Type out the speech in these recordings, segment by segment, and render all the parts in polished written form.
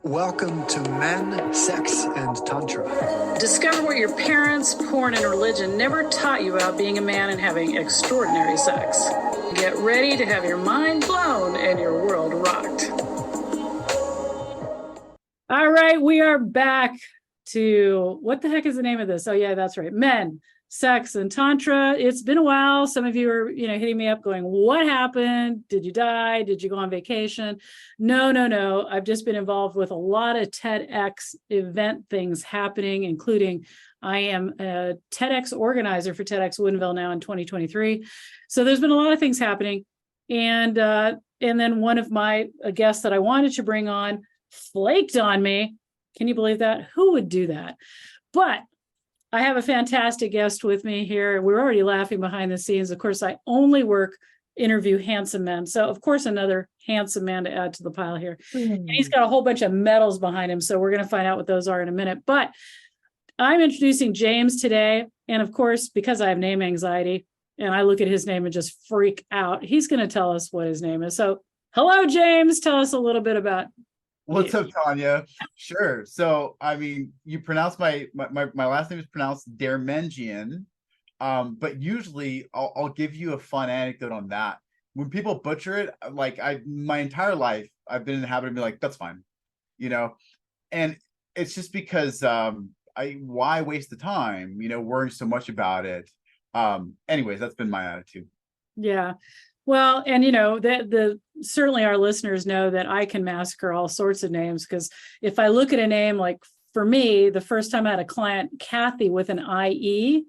Welcome to Men, Sex, and Tantra. Discover what your parents, porn, and religion never taught you about being a man and having extraordinary sex. Get ready to have your mind blown and your world rocked. All right, we are back to, what the heck is the name of this? Oh yeah, that's right. Men, Sex, and Tantra. It's been a while. Some of you are, hitting me up going, what happened? Did you die? Did you go on vacation? No. I've just been involved with a lot of TEDx event things happening, including I am a TEDx organizer for TEDx Woodinville now in 2023. So there's been a lot of things happening. And then one of my guests that I wanted to bring on flaked on me. Can you believe that? Who would do that? But I have a fantastic guest with me here. We're already laughing behind the scenes. Of course, I only interview handsome men. So of course, another handsome man to add to the pile here. And he's got a whole bunch of medals behind him. So we're going to find out what those are in a minute. But I'm introducing James today. And of course, because I have name anxiety and I look at his name and just freak out, he's going to tell us what his name is. So hello, James. Tell us a little bit about What's up, Tanya? Sure. So, I mean, you pronounce my last name is pronounced Deirmendjian, but usually I'll give you a fun anecdote on that. When people butcher it, like my entire life, I've been in the habit of being like, that's fine, and it's just because why waste the time, worrying so much about it. Anyways, that's been my attitude. Yeah. Well, and that certainly our listeners know that I can massacre all sorts of names, because if I look at a name, like for me, the first time I had a client, Kathy, with an IE,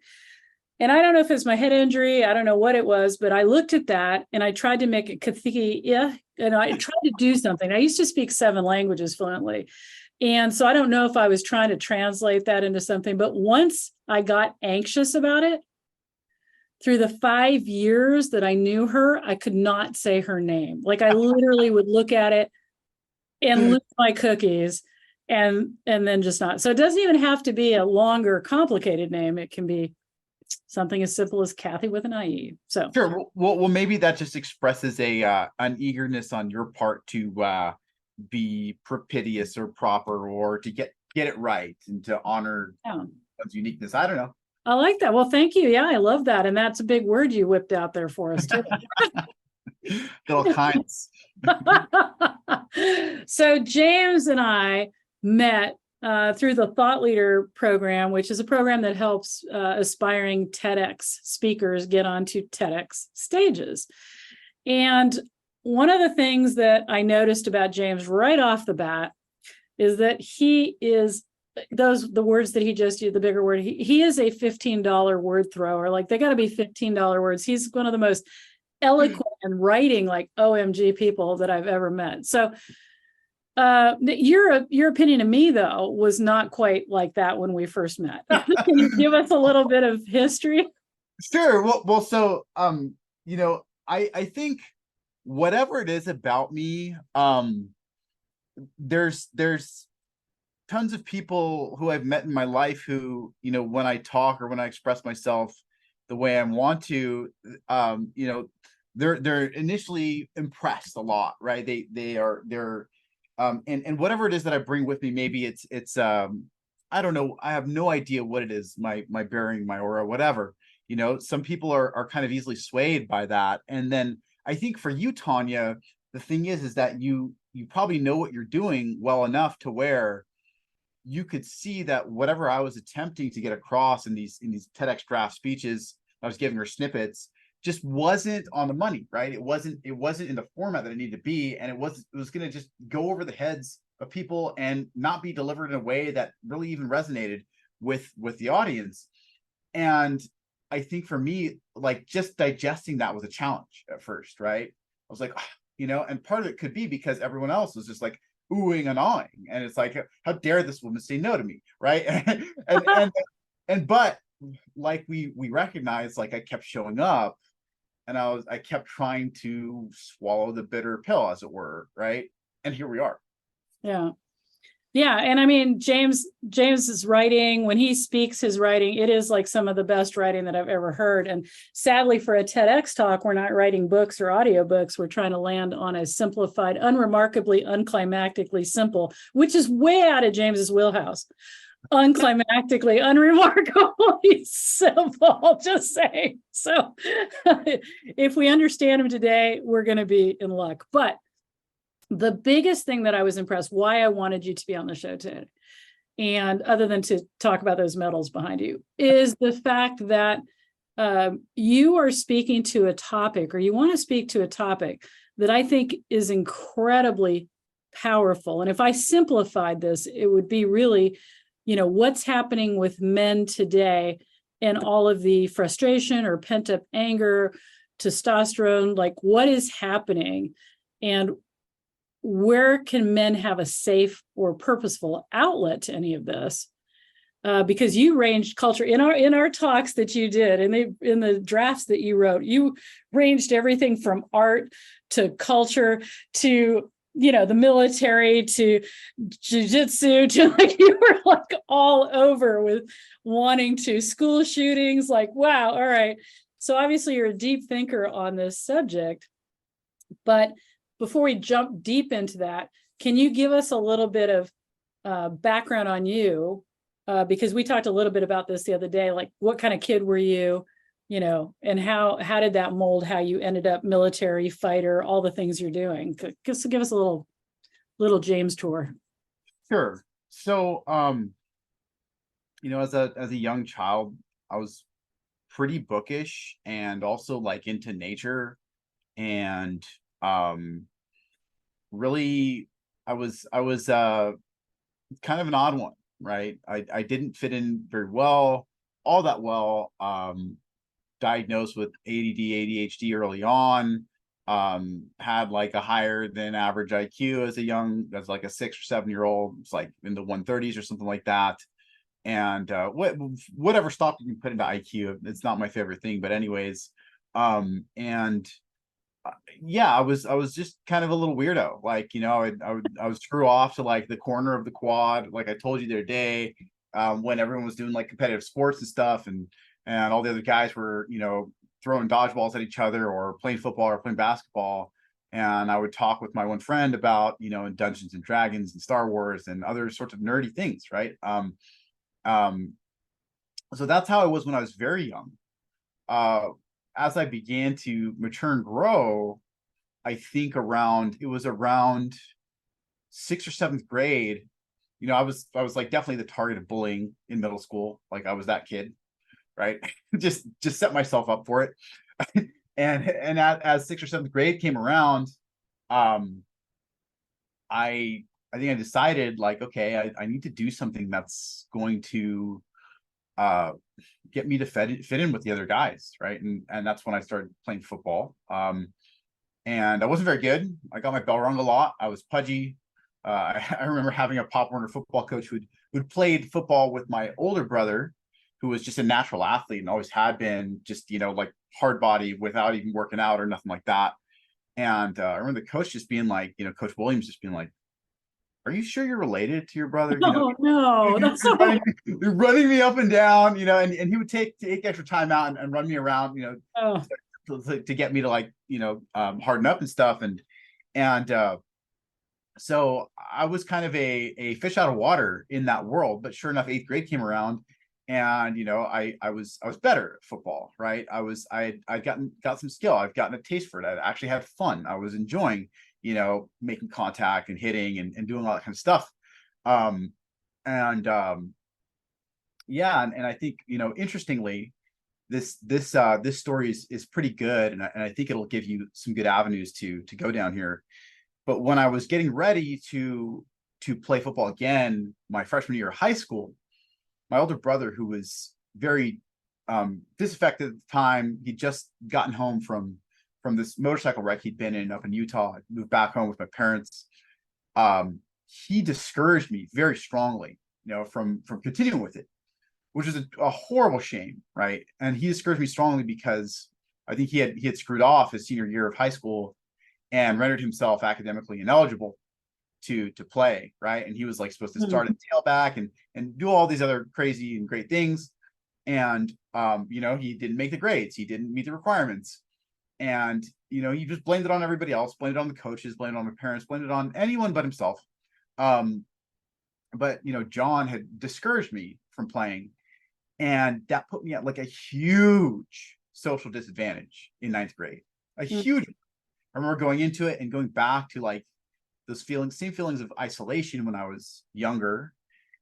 and I don't know if it's my head injury, I don't know what it was, but I looked at that and I tried to make it Kathy, and I tried to do something. I used to speak 7 languages fluently. And so I don't know if I was trying to translate that into something, but once I got anxious about it, through the 5 years that I knew her, I could not say her name. Like I literally would look at it and lose my cookies and then just not. So it doesn't even have to be a longer, complicated name. It can be something as simple as Kathy with an IE. So sure. Well, maybe that just expresses an eagerness on your part to be propitious or proper, or to get it right and to honor one's uniqueness. I don't know. I like that. Well, thank you. Yeah, I love that. And that's a big word you whipped out there for us, too. All kinds. So James and I met through the Thought Leader program, which is a program that helps aspiring TEDx speakers get onto TEDx stages. And one of the things that I noticed about James right off the bat is that he is the words that he just used, the bigger word, he is a $15 word thrower. Like they got to be $15 words. He's one of the most eloquent and writing like OMG people that I've ever met. So your opinion of me, though, was not quite like that when we first met. Can you give us a little bit of history? Sure. Well, so I think whatever it is about me, there's tons of people who I've met in my life who, when I talk or when I express myself the way I want to, they're initially impressed a lot, right? They're and whatever it is that I bring with me, maybe it's I don't know, I have no idea what it is, my bearing, my aura, whatever. Some people are kind of easily swayed by that. And then I think for you, Tanya, the thing is that you probably know what you're doing well enough to where you could see that whatever I was attempting to get across in these TEDx draft speeches, I was giving her snippets, just wasn't on the money, right? It wasn't in the format that it needed to be, and it was going to just go over the heads of people and not be delivered in a way that really even resonated with the audience. And I think for me, like just digesting that was a challenge at first, right? I was like, and part of it could be because everyone else was just like oohing and awing, and it's like, how dare this woman say no to me, right? But like we recognize, like I kept showing up, and I kept trying to swallow the bitter pill, as it were, right? And here we are. Yeah. Yeah, and I mean James's writing, when he speaks his writing, it is like some of the best writing that I've ever heard. And sadly, for a TEDx talk, we're not writing books or audiobooks. We're trying to land on a simplified, unremarkably, unclimactically simple, which is way out of James's wheelhouse. Unclimactically, unremarkably simple, just saying. So if we understand him today, we're going to be in luck. But the biggest thing that I was impressed, why I wanted you to be on the show today, and other than to talk about those medals behind you, is the fact that you are speaking to a topic, or you want to speak to a topic that I think is incredibly powerful. And if I simplified this, it would be really, what's happening with men today and all of the frustration or pent up anger, testosterone, like what is happening, and where can men have a safe or purposeful outlet to any of this? Because you ranged culture in our talks that you did, and in the drafts that you wrote, you ranged everything from art to culture to the military to jujitsu to like you were like all over with wanting to school shootings. Like, wow, all right. So obviously you're a deep thinker on this subject, but before we jump deep into that, can you give us a little bit of background on you? Because we talked a little bit about this the other day, like what kind of kid were you, and how did that mold how you ended up military, fighter, all the things you're doing? Just give us a little James tour. Sure. So, as a young child, I was pretty bookish and also like into nature, and really I was kind of an odd one, right? I didn't fit in very well, all that well. Diagnosed with ADD, ADHD early on, had like a higher than average IQ as like a 6 or 7 year old. It's like in the 130s or something like that. And whatever stock you can put into IQ, it's not my favorite thing, but anyways, yeah, I was just kind of a little weirdo. Like, I would screw off to like the corner of the quad, like I told you the other day, when everyone was doing like competitive sports and stuff, and all the other guys were, throwing dodgeballs at each other or playing football or playing basketball. And I would talk with my one friend about, Dungeons and Dragons and Star Wars and other sorts of nerdy things, right? So that's how I was when I was very young. As I began to mature and grow, I think around 6th or 7th grade, I was like definitely the target of bullying in middle school. Like I was that kid, right? just set myself up for it. and as 6th or 7th grade came around, I think I decided like, okay, I need to do something that's going to get me to fit in with the other guys, right? And that's when I started playing football. And I wasn't very good. I got my bell rung a lot. I was pudgy. I remember having a Pop Warner football coach who'd played football with my older brother, who was just a natural athlete and always had been, just like hard body without even working out or nothing like that. And I remember the coach just being like, Coach Williams just being like, "Are you sure you're related to your brother?" Oh no, that's so running me up and down, and he would take extra time out and run me around, to get me to like, harden up and stuff. And so I was kind of a fish out of water in that world. But sure enough, 8th grade came around, and I was better at football, right? I'd got some skill. I've gotten a taste for it. I actually had fun. I was enjoying making contact and hitting and doing all that kind of stuff. Yeah, and I think, interestingly, this story is pretty good, and I think it'll give you some good avenues to go down here. But when I was getting ready to play football again, my freshman year of high school, my older brother, who was very disaffected at the time, he'd just gotten home from this motorcycle wreck he'd been in up in Utah. I moved back home with my parents. He discouraged me very strongly, from continuing with it, which is a horrible shame, right? And he discouraged me strongly because I think he had screwed off his senior year of high school and rendered himself academically ineligible to play, right? And he was like supposed to start at tailback and do all these other crazy and great things. And he didn't make the grades, he didn't meet the requirements. And he just blamed it on everybody else, blamed it on the coaches, blamed it on my parents, blamed it on anyone but himself. But John had discouraged me from playing, and that put me at like a huge social disadvantage in ninth grade. A huge. I remember going into it and going back to like those same feelings of isolation when I was younger,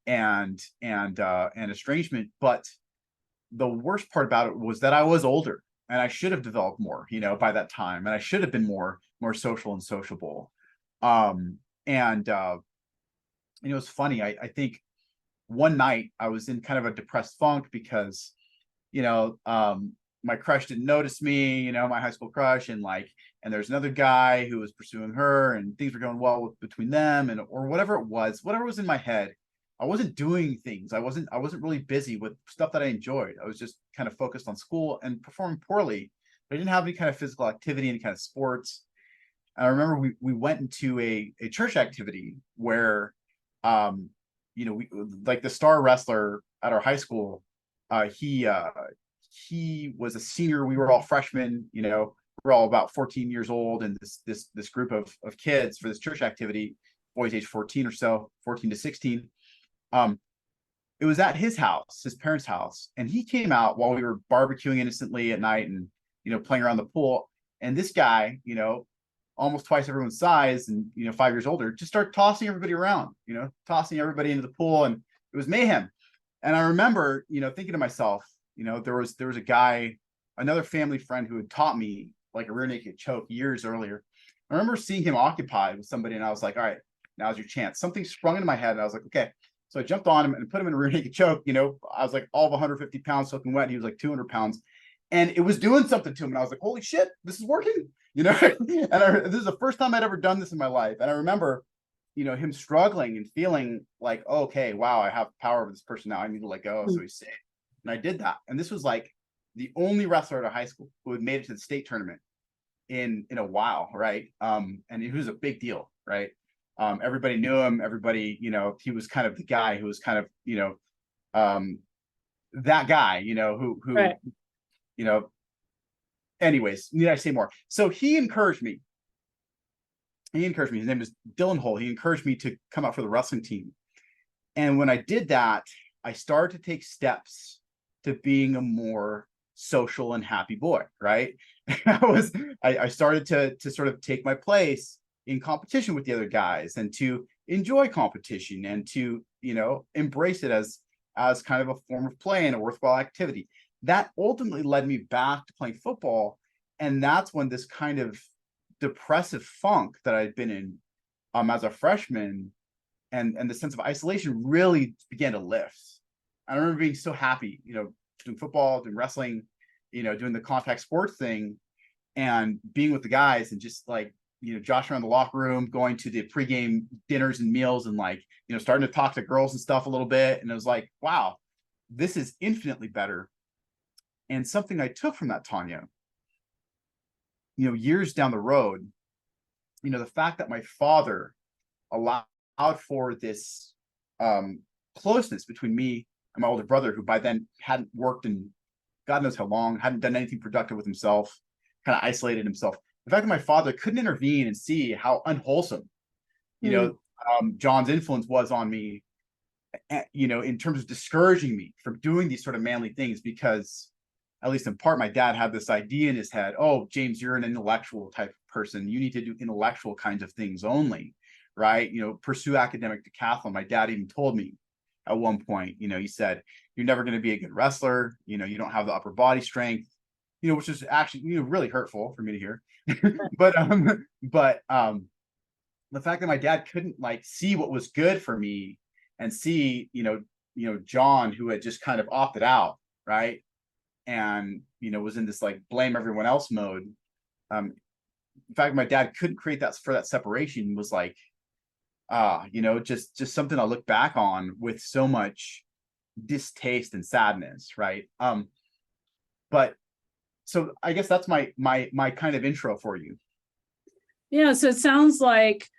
and estrangement. But the worst part about it was that I was older, and I should have developed more, by that time, and I should have been more social and sociable. It's funny. I think one night I was in kind of a depressed funk because, my crush didn't notice me, my high school crush, and there's another guy who was pursuing her, and things were going well between them, or whatever was in my head. I wasn't doing things. I wasn't really busy with stuff that I enjoyed. I was just kind of focused on school and performing poorly. But I didn't have any kind of physical activity, any kind of sports. And I remember we went into a church activity where, we, like the star wrestler at our high school, he was a senior. We were all freshmen. We're all about 14 years old, and this group of kids for this church activity, boys age 14 or so, 14 to 16. It was at his house, his parents' house, and he came out while we were barbecuing innocently at night and playing around the pool. And this guy, almost twice everyone's size and 5 years older, just started tossing everybody around, tossing everybody into the pool, and it was mayhem. And I remember, thinking to myself, there was a guy, another family friend who had taught me like a rear naked choke years earlier. I remember seeing him occupied with somebody, and I was like, all right, now's your chance. Something sprung into my head, and I was like, okay. So I jumped on him and put him in a rear naked choke. I was like all of 150 pounds soaking wet. He was like 200 pounds. And it was doing something to him. And I was like, holy shit, this is working. And this is the first time I'd ever done this in my life. And I remember, him struggling and feeling like, oh, okay, wow, I have power over this person now. I need to let go. So he's safe. And I did that. And this was like the only wrestler at our high school who had made it to the state tournament in a while, right? And it was a big deal, right? Everybody knew him. Everybody, he was kind of the guy who was kind of, that guy, who, right. Anyways, need I say more? So he encouraged me. His name is Dylan Hull. He encouraged me to come out for the wrestling team. And when I did that, I started to take steps to being a more social and happy boy, right? I started to sort of take my place in competition with the other guys, and to enjoy competition, and to embrace it as kind of a form of play and a worthwhile activity. That ultimately led me back to playing football, and that's when this kind of depressive funk that I'd been in as a freshman, and the sense of isolation really began to lift. I remember being so happy, doing football, doing wrestling, doing the contact sports thing, and being with the guys, and just like joshing around the locker room, going to the pregame dinners and meals, and starting to talk to girls and stuff a little bit. And it was like, wow, this is infinitely better. And something I took from that, Tanya, years down the road, the fact that my father allowed for this closeness between me and my older brother, who by then hadn't worked in God knows how long, hadn't done anything productive with himself, kind of isolated himself. The fact that my father couldn't intervene and see how unwholesome, John's influence was on me, in terms of discouraging me from doing these sort of manly things, because at least in part, my dad had this idea in his head, oh, James, you're an intellectual type of person. You need to do intellectual kinds of things only, right? Pursue academic decathlon. My dad even told me at one point, he said, you're never going to be a good wrestler. You don't have the upper body strength, which is actually, really hurtful for me to hear. but the fact that my dad couldn't see what was good for me, and see, John, who had just kind of opted out, right? And, was in this blame everyone else mode. The fact that my dad couldn't create that separation was just something I look back on with so much distaste and sadness, right? But so I guess that's my kind of intro for you. Yeah, so it sounds like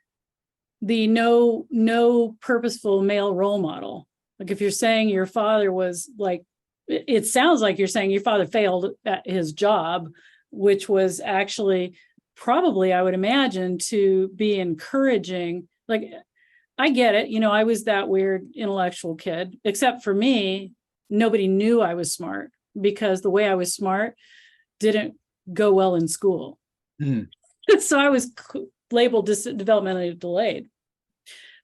the no purposeful male role model. Like if you're saying your father was like, it sounds like you're saying your father failed at his job, which was actually probably, I would imagine, to be encouraging. Like, I get it. I was that weird intellectual kid, except for me, nobody knew I was smart because the way I was smart didn't go well in school. Mhm. So I was labeled developmentally delayed.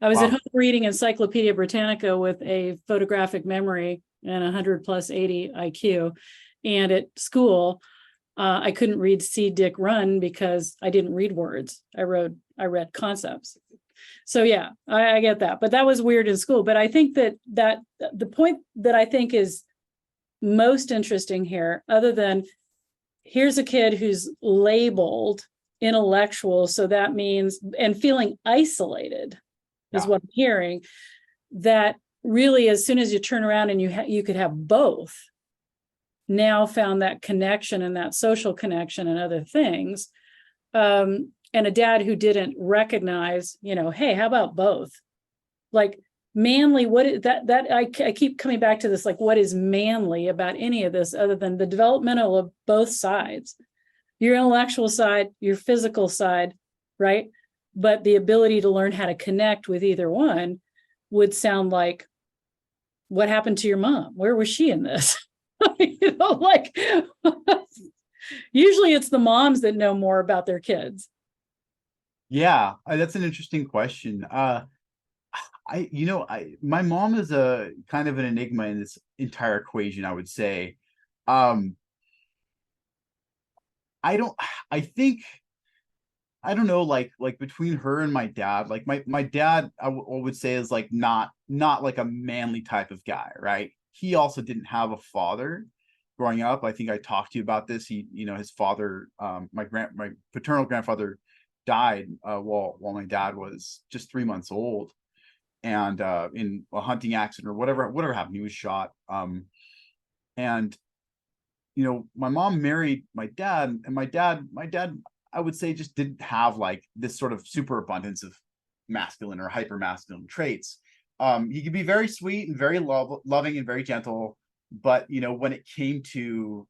I was at home reading Encyclopedia Britannica with a photographic memory and 100 plus 80 IQ. And at school, I couldn't read See Dick Run because I didn't read words. I read concepts. So yeah, I get that. But that was weird in school. But I think that the point that I think is most interesting here, other than here's a kid who's labeled intellectual, so that means, and feeling isolated is what I'm hearing, that really as soon as you turn around and you could have both, now found that connection and that social connection and other things, and a dad who didn't recognize, hey, how about both? Like manly, what is that I keep coming back to this, like what is manly about any of this other than the developmental of both sides, your intellectual side, your physical side, right? But the ability to learn how to connect with either one would sound like, what happened to your mom? Where was she in this? Like usually it's the moms that know more about their kids. Yeah, that's an interesting question. My mom is a kind of an enigma in this entire equation, I would say. I don't know, like between her and my dad, like my dad, I would say is like not like a manly type of guy, right? He also didn't have a father growing up. I think I talked to you about this. His father, my paternal grandfather died while my dad was just 3 months old, and in a hunting accident or whatever happened, he was shot. And my mom married my dad, and my dad, I would say, just didn't have like this sort of super abundance of masculine or hyper masculine traits. He could be very sweet and very loving and very gentle, but when it came to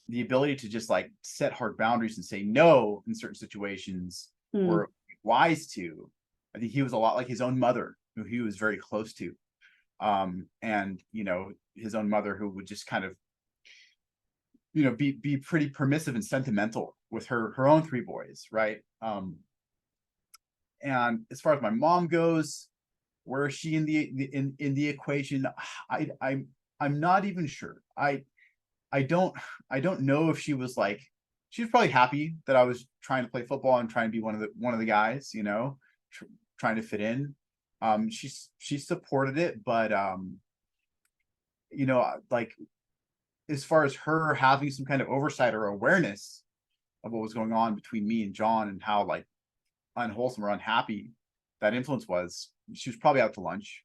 the ability to just like set hard boundaries and say no in certain situations, or wise to, I think he was a lot like his own mother, who he was very close to, and his own mother, who would just kind of be pretty permissive and sentimental with her own 3 boys, right? And as far as my mom goes, where is she in the equation? I'm not even sure. I don't know if she was like, she was probably happy that I was trying to play football and trying to be one of the guys, trying to fit in. She supported it, but like, as far as her having some kind of oversight or awareness of what was going on between me and John and how like unwholesome or unhappy that influence was, she was probably out to lunch.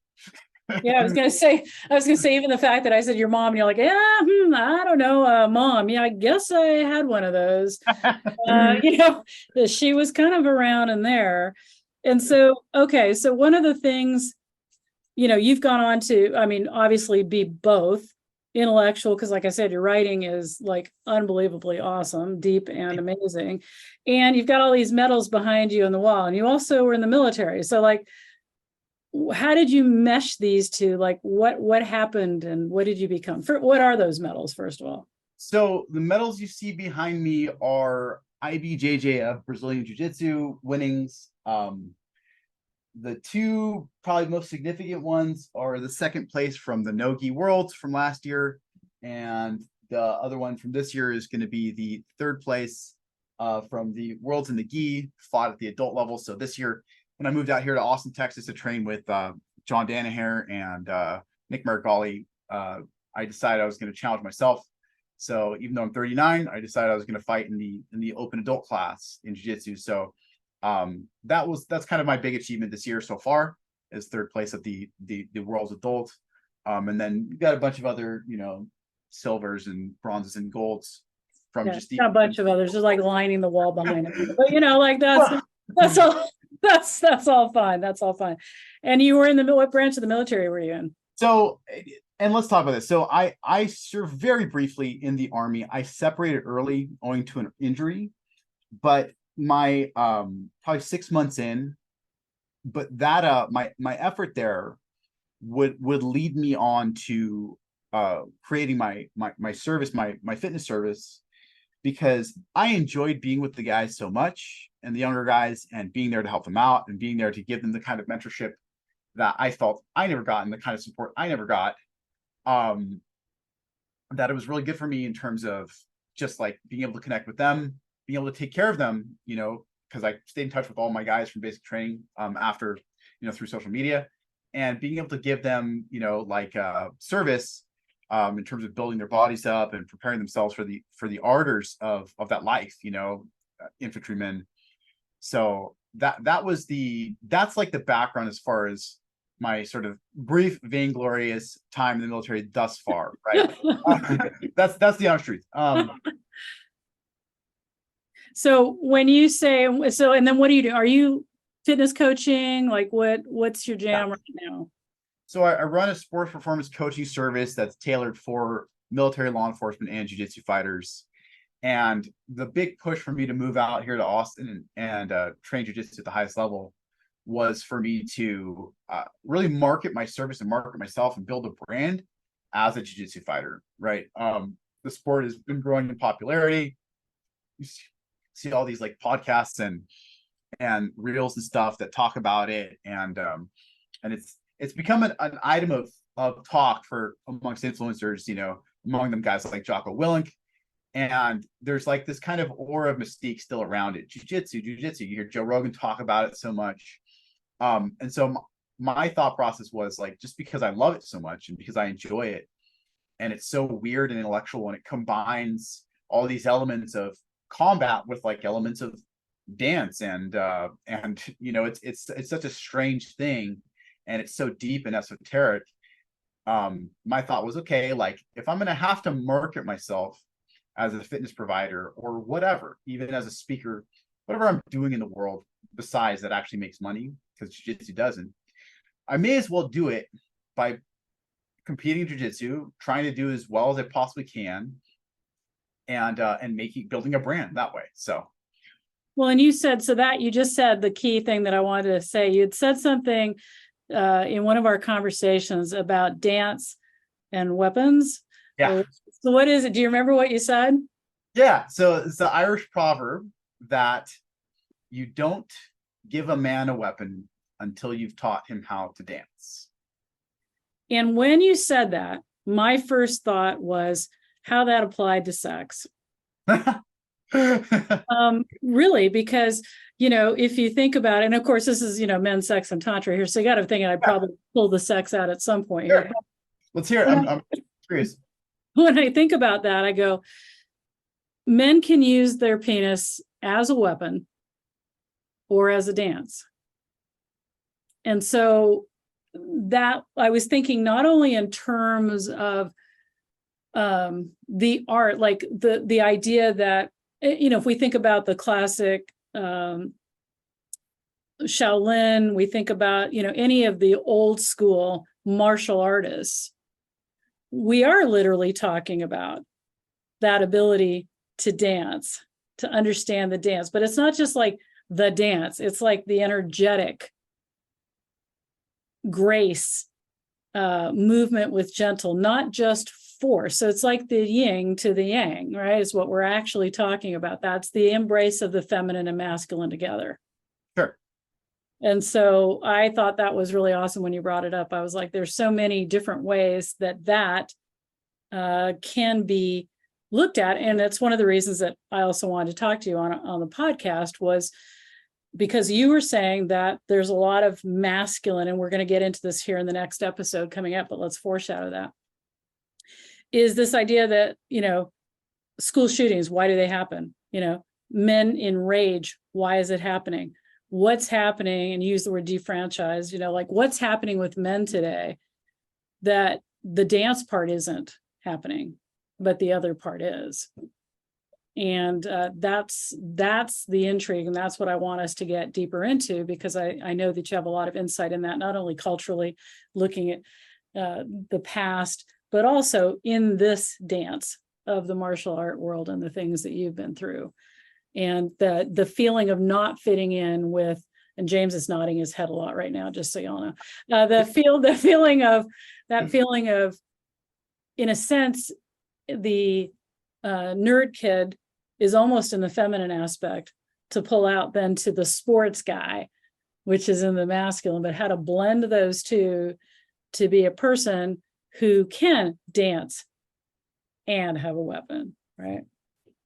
Yeah, I was gonna say even the fact that I said your mom, and you're like, yeah, I don't know, mom. Yeah, I guess I had one of those. She was kind of around in there. And so, okay, so one of the things, you've gone on to, I mean, obviously be both intellectual, because like I said, your writing is like unbelievably awesome, deep and amazing. And you've got all these medals behind you on the wall, and you also were in the military. So like, how did you mesh these two? Like what happened and what did you become? What are those medals, first of all? So the medals you see behind me are IBJJF Brazilian Jiu-Jitsu winnings. The 2 probably most significant ones are the 2nd place from the No-Gi Worlds from last year, and the other one from this year is going to be the 3rd place from the Worlds in the Gi, fought at the adult level. So this year, when I moved out here to Austin, Texas to train with John Danaher and Nick Marigali, I decided I was going to challenge myself. So even though I'm 39, I decided I was going to fight in the open adult class in jiu-jitsu. So that's kind of my big achievement this year so far, is 3rd place at the World's Adult. And then you got a bunch of other, silvers and bronzes and golds from just a bunch of others, just like lining the wall behind it. But like that's all. That's all fine. That's all fine. And you were in what branch of the military were you in? So, and let's talk about this. So I served very briefly in the Army. I separated early owing to an injury, but my probably 6 months in, but that my effort there would lead me on to creating my service, my fitness service, because I enjoyed being with the guys so much and the younger guys, and being there to help them out and being there to give them the kind of mentorship that I felt I never got and the kind of support I never got. That it was really good for me in terms of just like being able to connect with them, being able to take care of them, because I stayed in touch with all my guys from basic training after, through social media, and being able to give them, service in terms of building their bodies up and preparing themselves for the ardors of that life, infantrymen. So that's like the background as far as my sort of brief, vainglorious time in the military thus far, right? That's the honest truth. So when you say so, and then what do you do? Are you fitness coaching? Like what's your jam right now? So I run a sports performance coaching service that's tailored for military, law enforcement, and jiu-jitsu fighters. And the big push for me to move out here to Austin and train jiu-jitsu at the highest level was for me to really market my service and market myself and build a brand as a jiu-jitsu fighter, right? The sport has been growing in popularity. You see all these like podcasts and reels and stuff that talk about it, and it's become an item of talk for amongst influencers, among them guys like Jocko Willink. And there's like this kind of aura of mystique still around it. Jiu-jitsu. You hear Joe Rogan talk about it so much. And so my thought process was like, just because I love it so much and because I enjoy it, and it's so weird and intellectual, and it combines all these elements of combat with like elements of dance, and it's such a strange thing, and it's so deep and esoteric. My thought was, okay, like if I'm going to have to market myself as a fitness provider or whatever, even as a speaker, whatever I'm doing in the world besides that actually makes money, because jiu-jitsu doesn't, I may as well do it by competing in jiu-jitsu, trying to do as well as I possibly can, and building a brand that way. So well, and you said, so that you just said the key thing that I wanted to say. You'd said something in one of our conversations about dance and weapons. yeah. So what is it? Do you remember what you said? Yeah. So it's the Irish proverb that you don't give a man a weapon until you've taught him how to dance. And when you said that, my first thought was how that applied to sex. Really, because, if you think about it, and of course, this is, men's sex and Tantra here. So you got to think I'd probably pull the sex out at some point here. Let's hear it. I'm curious. When I think about that, I go, men can use their penis as a weapon or as a dance. And so that I was thinking not only in terms of the art, like the idea that, if we think about the classic Shaolin, we think about, any of the old school martial artists, we are literally talking about that ability to dance, to understand the dance. But it's not just like the dance, it's like the energetic grace, movement with gentle, not just force. So it's like the yin to the yang, right? Is what we're actually talking about. That's the embrace of the feminine and masculine together. Sure. And so I thought that was really awesome when you brought it up. I was like, there's so many different ways that can be looked at. And it's one of the reasons that I also wanted to talk to you on the podcast, was because you were saying that there's a lot of masculine, and we're going to get into this here in the next episode coming up, but let's foreshadow that, is this idea that, school shootings, why do they happen? Men in rage, why is it happening? What's happening, and use the word defranchise, like what's happening with men today that the dance part isn't happening, but the other part is? And that's the intrigue, and that's what I want us to get deeper into, because I know that you have a lot of insight in that, not only culturally looking at the past, but also in this dance of the martial art world and the things that you've been through, and the feeling of not fitting in with. And James is nodding his head a lot right now, just so y'all know. The feeling of, in a sense, the nerd kid is almost in the feminine aspect to pull out then to the sports guy, which is in the masculine, but how to blend those two to be a person who can dance and have a weapon, right?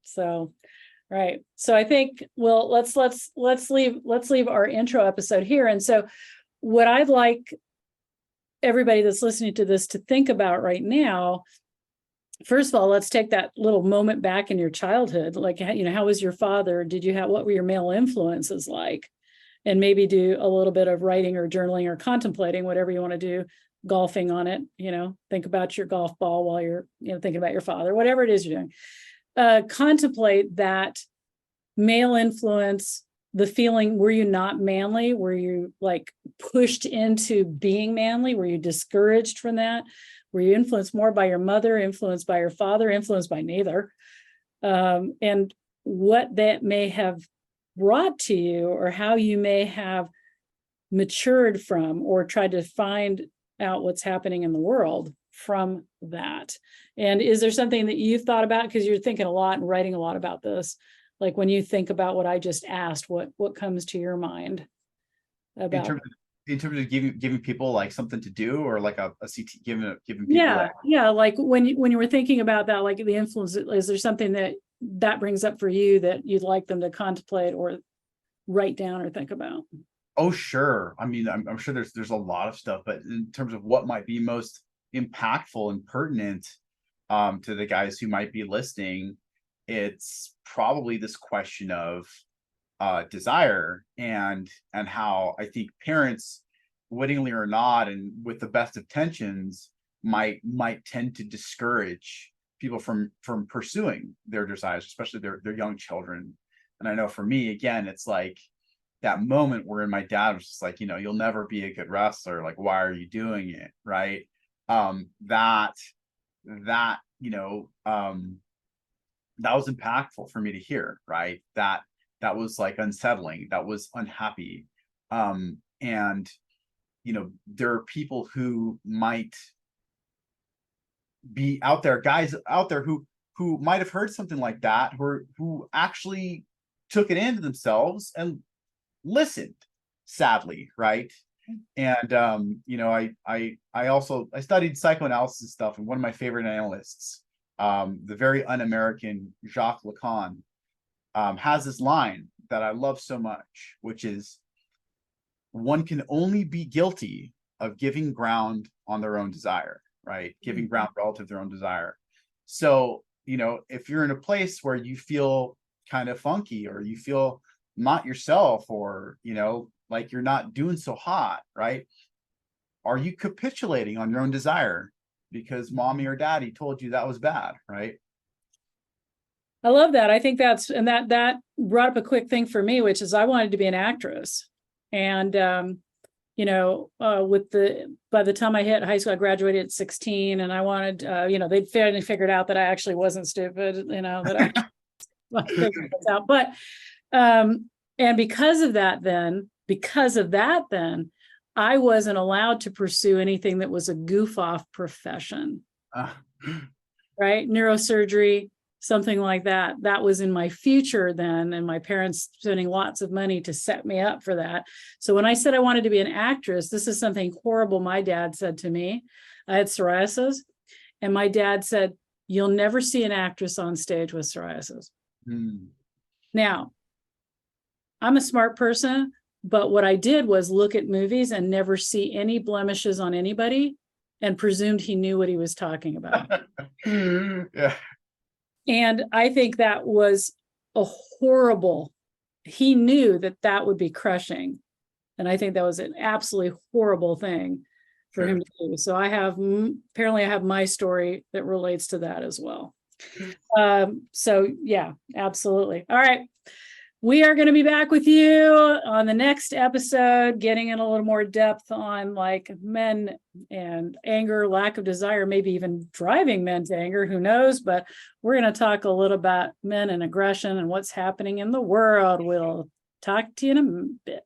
So, right. So I think, well, let's leave our intro episode here. And so what I'd like everybody that's listening to this to think about right now, first of all, let's take that little moment back in your childhood. Like, how was your father? What were your male influences like? And maybe do a little bit of writing or journaling or contemplating, whatever you want to do, golfing on it, think about your golf ball while you're, thinking about your father, whatever it is you're doing. Contemplate that male influence, the feeling, were you not manly? Were you like pushed into being manly? Were you discouraged from that? Were you influenced more by your mother, influenced by your father, influenced by neither? And what that may have brought to you, or how you may have matured from, or tried to find out what's happening in the world from that. And is there something that you've thought about? Because you're thinking a lot and writing a lot about this. Like, when you think about what I just asked, what comes to your mind about? In terms of giving people like something to do, or like a CT, giving people like when you were thinking about that, like the influence, is there something that brings up for you that you'd like them to contemplate or write down or think about? Oh, sure. I mean, I'm sure there's a lot of stuff, but in terms of what might be most impactful and pertinent to the guys who might be listening, it's probably this question of desire, and how I think parents, wittingly or not, and with the best intentions, might tend to discourage people from pursuing their desires, especially their young children. And I know for me, again, it's like that moment wherein my dad was just like, you'll never be a good wrestler. Like, why are you doing it? Right. That was impactful for me to hear, right? That was like unsettling. That was unhappy. And, there are people who might be out there, guys out there who might have heard something like that, who actually took it into themselves and listened, sadly, right? And I studied psychoanalysis stuff, and one of my favorite analysts, the very un-American Jacques Lacan, has this line that I love so much, which is, one can only be guilty of giving ground on their own desire, right? Giving ground relative to their own desire. So, if you're in a place where you feel kind of funky, or you feel not yourself, or, like you're not doing so hot, right? Are you capitulating on your own desire because mommy or daddy told you that was bad, right? I love that. I think that brought up a quick thing for me, which is I wanted to be an actress. And, by the time I hit high school, I graduated at 16, and I wanted, they'd finally figured out that I actually wasn't stupid, that I figured this out. But, and because of that, then I wasn't allowed to pursue anything that was a goof off profession, right? Neurosurgery, something like that. That was in my future then, and my parents spending lots of money to set me up for that. So when I said I wanted to be an actress, this is something horrible my dad said to me. I had psoriasis, and my dad said, "You'll never see an actress on stage with psoriasis." Now, I'm a smart person, but what I did was look at movies and never see any blemishes on anybody, and presumed he knew what he was talking about. Yeah. And I think that was he knew that would be crushing. And I think that was an absolutely horrible thing for him to do. So apparently I have my story that relates to that as well. So yeah, absolutely. All right. We are going to be back with you on the next episode, getting in a little more depth on like men and anger, lack of desire, maybe even driving men to anger, who knows? But we're going to talk a little about men and aggression and what's happening in the world. We'll talk to you in a bit.